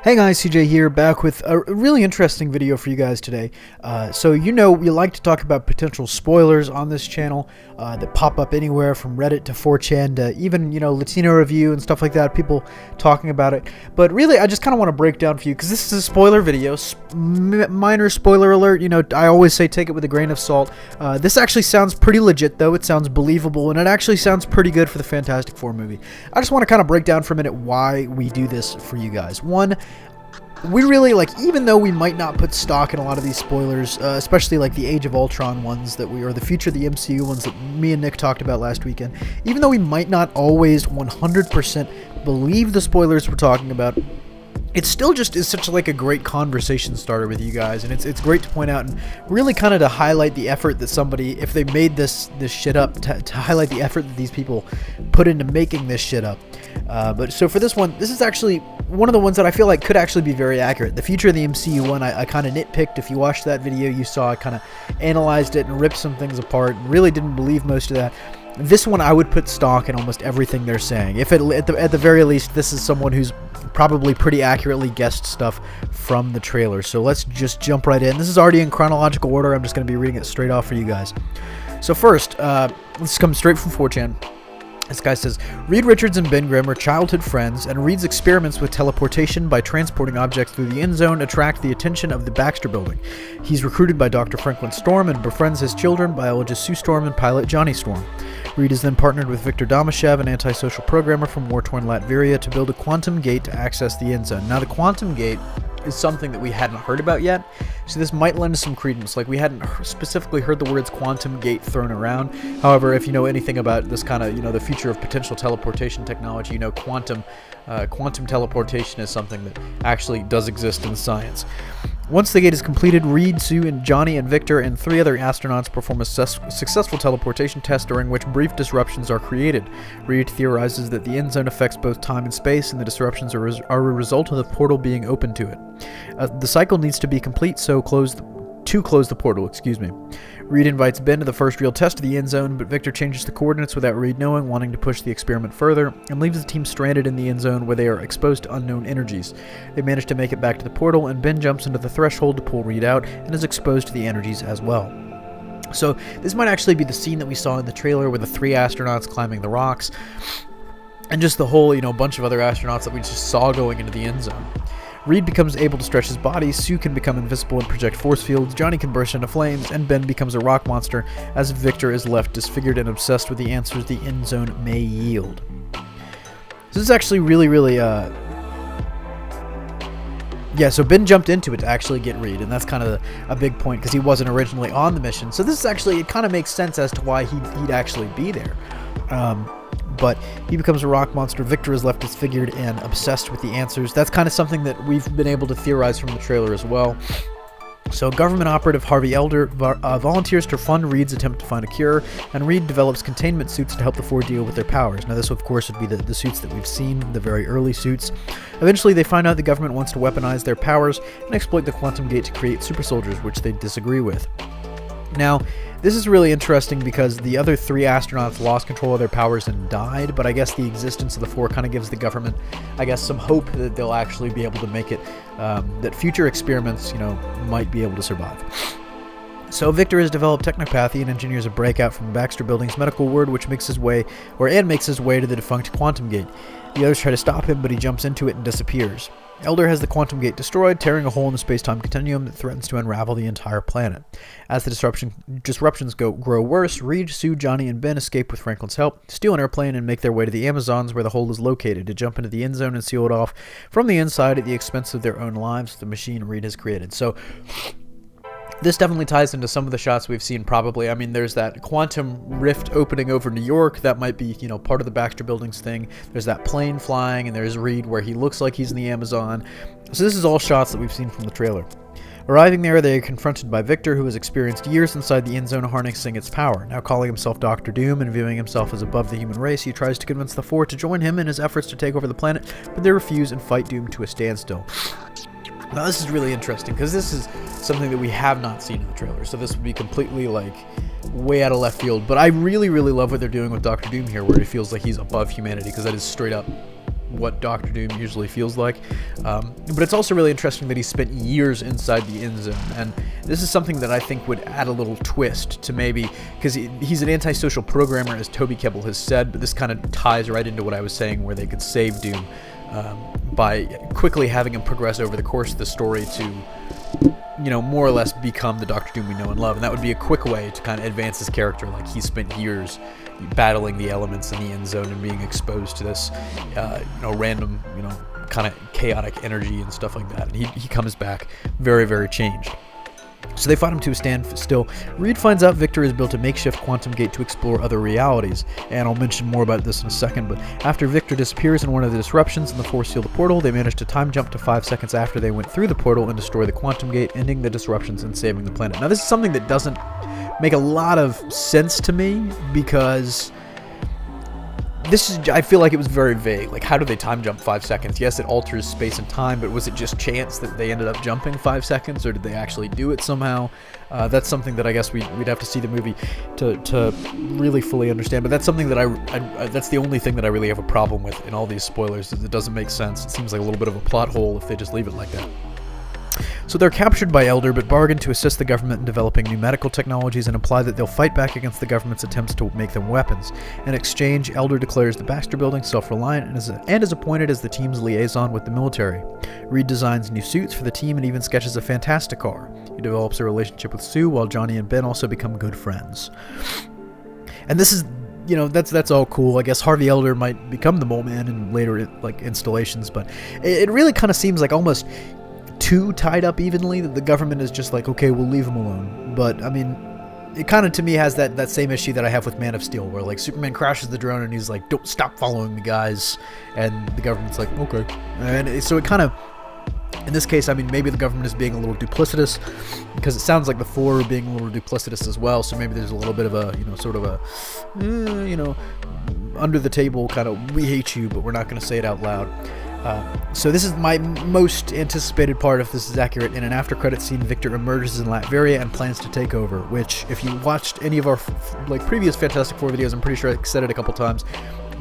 Hey guys, CJ here, back with a really interesting video for you guys today. We like to talk about potential spoilers on this channel that pop up anywhere from Reddit to 4chan to even, Latino Review and stuff like that, people talking about it. But really, I just kind of want to break down for you, because this is a spoiler video, minor spoiler alert. I always say take it with a grain of salt. This actually sounds pretty legit, though. It sounds believable, and it actually sounds pretty good for the Fantastic Four movie. I just want to kind of break down for a minute why we do this for you guys. One, we really, even though we might not put stock in a lot of these spoilers, especially like the Age of Ultron ones or the future of the MCU ones that me and Nick talked about last weekend, even though we might not always 100% believe the spoilers we're talking about, it still just is such a great conversation starter with you guys, and it's great to point out and really kind of to highlight the effort that somebody, if they made this shit up, to highlight the effort that these people put into making this shit up. But so for this one, this is actually one of the ones that I feel like could actually be very accurate. The future of the MCU one, I kind of nitpicked. If you watched that video, you saw I kind of analyzed it and ripped some things apart and really didn't believe most of that. This one, I would put stock in almost everything they're saying. If at the very least, this is someone who's probably pretty accurately guessed stuff from the trailer. So let's just jump right in. This is already in chronological order. I'm just going to be reading it straight off for you guys. So first, this comes straight from 4chan. This guy says, Reed Richards and Ben Grimm are childhood friends, and Reed's experiments with teleportation by transporting objects through the end zone attract the attention of the Baxter Building. He's recruited by Dr. Franklin Storm and befriends his children, biologist Sue Storm and pilot Johnny Storm. Reed is then partnered with Viktor Damyshev, an antisocial programmer from war-torn Latveria, to build a quantum gate to access the end zone. Now, the quantum gate is something that we hadn't heard about yet, so this might lend some credence. We hadn't specifically heard the words quantum gate thrown around. However, if you know anything about this kind of, the future of potential teleportation technology, quantum teleportation is something that actually does exist in science. Once the gate is completed, Reed, Sue, and Johnny and Victor and 3 other astronauts perform a successful teleportation test during which brief disruptions are created. Reed theorizes that the end zone affects both time and space, and the disruptions are a result of the portal being open to it. The cycle needs to be complete, to close the portal. Reed invites Ben to the first real test of the end zone, but Victor changes the coordinates without Reed knowing, wanting to push the experiment further, and leaves the team stranded in the end zone where they are exposed to unknown energies. They manage to make it back to the portal, and Ben jumps into the threshold to pull Reed out, and is exposed to the energies as well. So this might actually be the scene that we saw in the trailer with the 3 astronauts climbing the rocks, and just the whole, bunch of other astronauts that we just saw going into the end zone. Reed becomes able to stretch his body, Sue can become invisible and project force fields, Johnny can burst into flames, and Ben becomes a rock monster, as Victor is left disfigured and obsessed with the answers the end zone may yield. So this is actually really, so Ben jumped into it to actually get Reed, and that's kind of a big point, because he wasn't originally on the mission. So this is actually, it kind of makes sense as to why he'd actually be there. But he becomes a rock monster. Victor is left disfigured and obsessed with the answers. That's kind of something that we've been able to theorize from the trailer as well. So government operative Harvey Elder volunteers to fund Reed's attempt to find a cure, and Reed develops containment suits to help the 4 deal with their powers. Now this, of course, would be the suits that we've seen, the very early suits. Eventually, they find out the government wants to weaponize their powers and exploit the quantum gate to create super soldiers, which they disagree with. Now, this is really interesting because the other 3 astronauts lost control of their powers and died, but I guess the existence of the 4 kind of gives the government, some hope that they'll actually be able to make it, that future experiments, might be able to survive. So Victor has developed technopathy and engineers a breakout from Baxter Building's medical ward, which makes his way to the defunct quantum gate. The others try to stop him, but he jumps into it and disappears. Elder has the quantum gate destroyed, tearing a hole in the space-time continuum that threatens to unravel the entire planet. As the disruptions grow worse, Reed, Sue, Johnny, and Ben escape with Franklin's help, steal an airplane, and make their way to the Amazons where the hole is located, to jump into the end zone and seal it off from the inside at the expense of their own lives, the machine Reed has created. So this definitely ties into some of the shots we've seen probably. There's that quantum rift opening over New York. That might be, part of the Baxter Buildings thing. There's that plane flying, and there's Reed where he looks like he's in the Amazon. So this is all shots that we've seen from the trailer. Arriving there, they are confronted by Victor, who has experienced years inside the end zone harnessing its power. Now calling himself Dr. Doom and viewing himself as above the human race, he tries to convince the 4 to join him in his efforts to take over the planet, but they refuse and fight Doom to a standstill. Now this is really interesting, because this is something that we have not seen in the trailer, so this would be completely, way out of left field. But I really love what they're doing with Dr. Doom here, where it feels like he's above humanity, because that is straight up what Doctor Doom usually feels like. But it's also really interesting that he spent years inside the end zone, and this is something that I think would add a little twist to maybe, because he's an antisocial programmer, as Toby Kebbell has said, but this kind of ties right into what I was saying, where they could save Doom by quickly having him progress over the course of the story to, more or less become the Doctor Doom we know and love. And that would be a quick way to kind of advance his character. Like, he spent years battling the elements in the end zone and being exposed to this, random, kind of chaotic energy and stuff like that. And he comes back very, very changed. So they fight him to a standstill. Reed finds out Victor has built a makeshift quantum gate to explore other realities, and I'll mention more about this in a second, but after Victor disappears in one of the disruptions and the Force seal the portal, they manage to time jump to 5 seconds after they went through the portal and destroy the quantum gate, ending the disruptions and saving the planet. Now, this is something that doesn't make a lot of sense to me, because I feel like it was very vague. Like, how do they time jump 5 seconds? Yes, it alters space and time, but was it just chance that they ended up jumping 5 seconds, or did they actually do it somehow? That's something that I guess we'd have to see the movie to really fully understand. But that's something that that's the only thing that I really have a problem with in all these spoilers, is it doesn't make sense. It seems like a little bit of a plot hole if they just leave it like that. So they're captured by Elder, but bargain to assist the government in developing new medical technologies and imply that they'll fight back against the government's attempts to make them weapons. In exchange, Elder declares the Baxter Building self-reliant and is appointed as the team's liaison with the military. Reed designs new suits for the team and even sketches a Fantastic car. He develops a relationship with Sue, while Johnny and Ben also become good friends. And this is, that's all cool. I guess Harvey Elder might become the Mole Man in later installations, but it really kind of seems like almost too tied up evenly, that the government is just like, okay, we'll leave him alone. But I mean, it kind of to me has that same issue that I have with Man of Steel, where like Superman crashes the drone and he's like, don't stop following me, guys, and the government's like, okay. And so it kind of, in this case, I mean, maybe the government is being a little duplicitous, because it sounds like the Four are being a little duplicitous as well. So maybe there's a little bit of a sort of a under the table kind of, we hate you, but we're not going to say it out loud. So this is my most anticipated part, if this is accurate. In an after-credit scene, Victor emerges in Latveria and plans to take over, which, if you watched any of our previous Fantastic Four videos, I'm pretty sure I said it a couple times,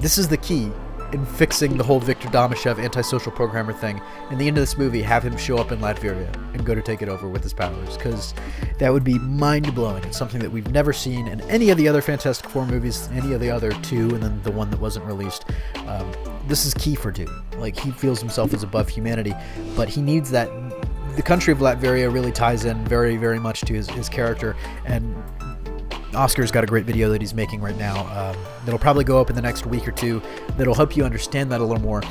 this is the key in fixing the whole Victor Damyshev antisocial programmer thing. In the end of this movie, have him show up in Latveria and go to take it over with his powers, because that would be mind-blowing. It's something that we've never seen in any of the other Fantastic Four movies, any of the other two, and then the one that wasn't released. This is key for Doom. Like, he feels himself as above humanity, but he needs that. The country of Latveria really ties in very, very much to his character, and Oscar's got a great video that he's making right now that'll probably go up in the next week or two, that'll help you understand that a little more,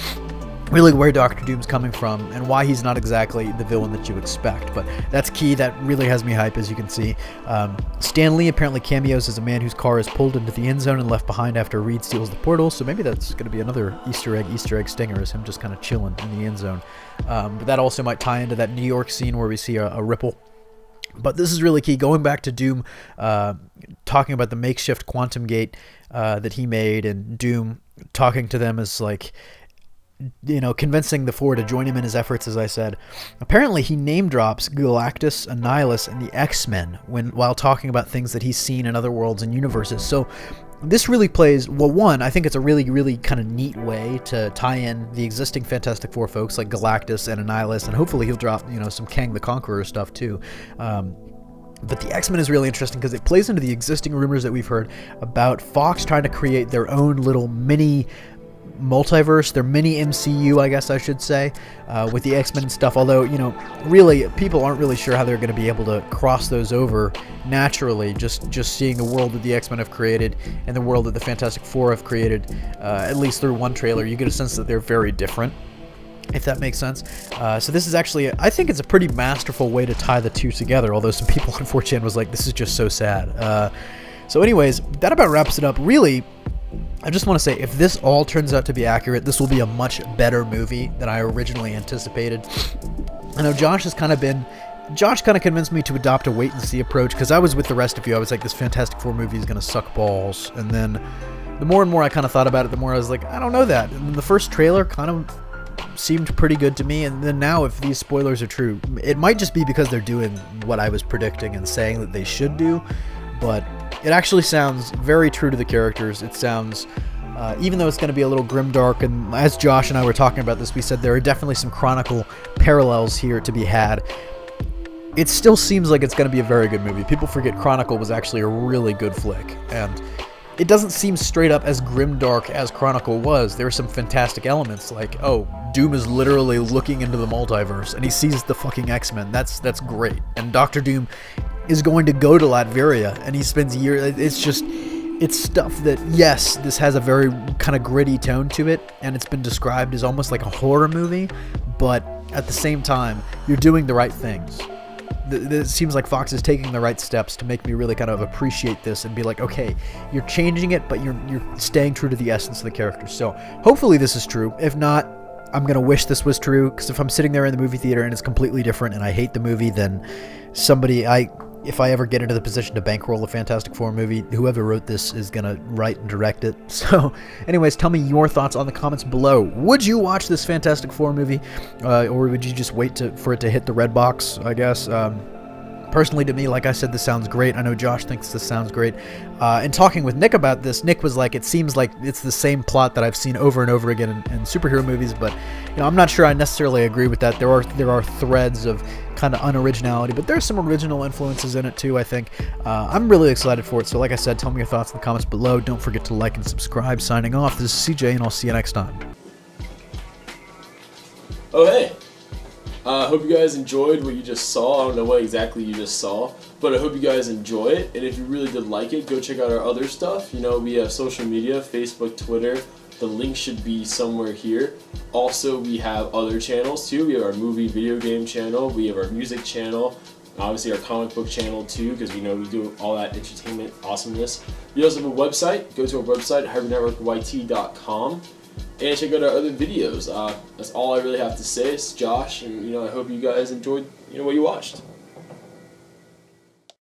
really where Doctor Doom's coming from and why he's not exactly the villain that you expect. But that's key. That really has me hype, as you can see. Stan Lee apparently cameos as a man whose car is pulled into the end zone and left behind after Reed steals the portal, so maybe that's going to be another Easter egg stinger, is him just kind of chilling in the end zone. But that also might tie into that New York scene where we see a ripple. But this is really key. Going back to Doom, talking about the makeshift quantum gate that he made, and Doom talking to them as like, convincing the Four to join him in his efforts, as I said. Apparently, he name drops Galactus, Annihilus, and the X-Men while talking about things that he's seen in other worlds and universes. So this really plays, well, one, I think it's a really, really kind of neat way to tie in the existing Fantastic Four folks like Galactus and Annihilus, and hopefully he'll drop, some Kang the Conqueror stuff too. But the X-Men is really interesting because it plays into the existing rumors that we've heard about Fox trying to create their own little mini multiverse, their mini MCU, I guess I should say, with the X-Men and stuff, although, really, people aren't really sure how they're going to be able to cross those over naturally, just seeing the world that the X-Men have created and the world that the Fantastic Four have created, at least through one trailer, you get a sense that they're very different, if that makes sense. So this is actually, I think it's a pretty masterful way to tie the two together, although some people on 4chan was like, this is just so sad. So anyways, that about wraps it up. Really, I just want to say, if this all turns out to be accurate, this will be a much better movie than I originally anticipated. I know Josh kind of convinced me to adopt a wait-and-see approach, because I was with the rest of you. I was like, this Fantastic Four movie is going to suck balls. And then the more and more I kind of thought about it, the more I was like, I don't know that. And then the first trailer kind of seemed pretty good to me. And then now, if these spoilers are true, it might just be because they're doing what I was predicting and saying that they should do. But it actually sounds very true to the characters. It sounds Even though it's going to be a little grimdark, and as Josh and I were talking about this, we said there are definitely some Chronicle parallels here to be had. It still seems like it's going to be a very good movie. People forget Chronicle was actually a really good flick, and it doesn't seem straight up as grimdark as Chronicle was. There are some fantastic elements, like, oh, Doom is literally looking into the multiverse, and he sees the fucking X-Men. That's great. And Doctor Doom is going to go to Latveria, and he spends years... It's stuff that, yes, this has a very kind of gritty tone to it, and it's been described as almost like a horror movie, but at the same time, you're doing the right things. It seems like Fox is taking the right steps to make me really kind of appreciate this and be like, okay, you're changing it, but you're staying true to the essence of the character. So hopefully this is true. If not, I'm going to wish this was true, because if I'm sitting there in the movie theater and it's completely different and I hate the movie, then if I ever get into the position to bankroll a Fantastic Four movie, whoever wrote this is going to write and direct it. So anyways, tell me your thoughts on the comments below. Would you watch this Fantastic Four movie, or would you just wait for it to hit the red box, I guess? Personally, to me, like I said, this sounds great. I know Josh thinks this sounds great. And talking with Nick about this, Nick was like, it seems like it's the same plot that I've seen over and over again in superhero movies, but I'm not sure I necessarily agree with that. There are threads of kind of unoriginality, but there's some original influences in it too, I think. I'm really excited for it, so like I said, tell me your thoughts in the comments below. Don't forget to like and subscribe. Signing off, this is CJ, and I'll see you next time. Oh, hey! I hope you guys enjoyed what you just saw. I don't know what exactly you just saw, but I hope you guys enjoy it. And if you really did like it, go check out our other stuff. We have social media, Facebook, Twitter. The link should be somewhere here. Also, we have other channels too. We have our movie video game channel. We have our music channel. Obviously our comic book channel too, because we do all that entertainment awesomeness. We also have a website. Go to our website, hybridnetworkyt.com. And check out our other videos. That's all I really have to say. It's Josh, and I hope you guys enjoyed what you watched.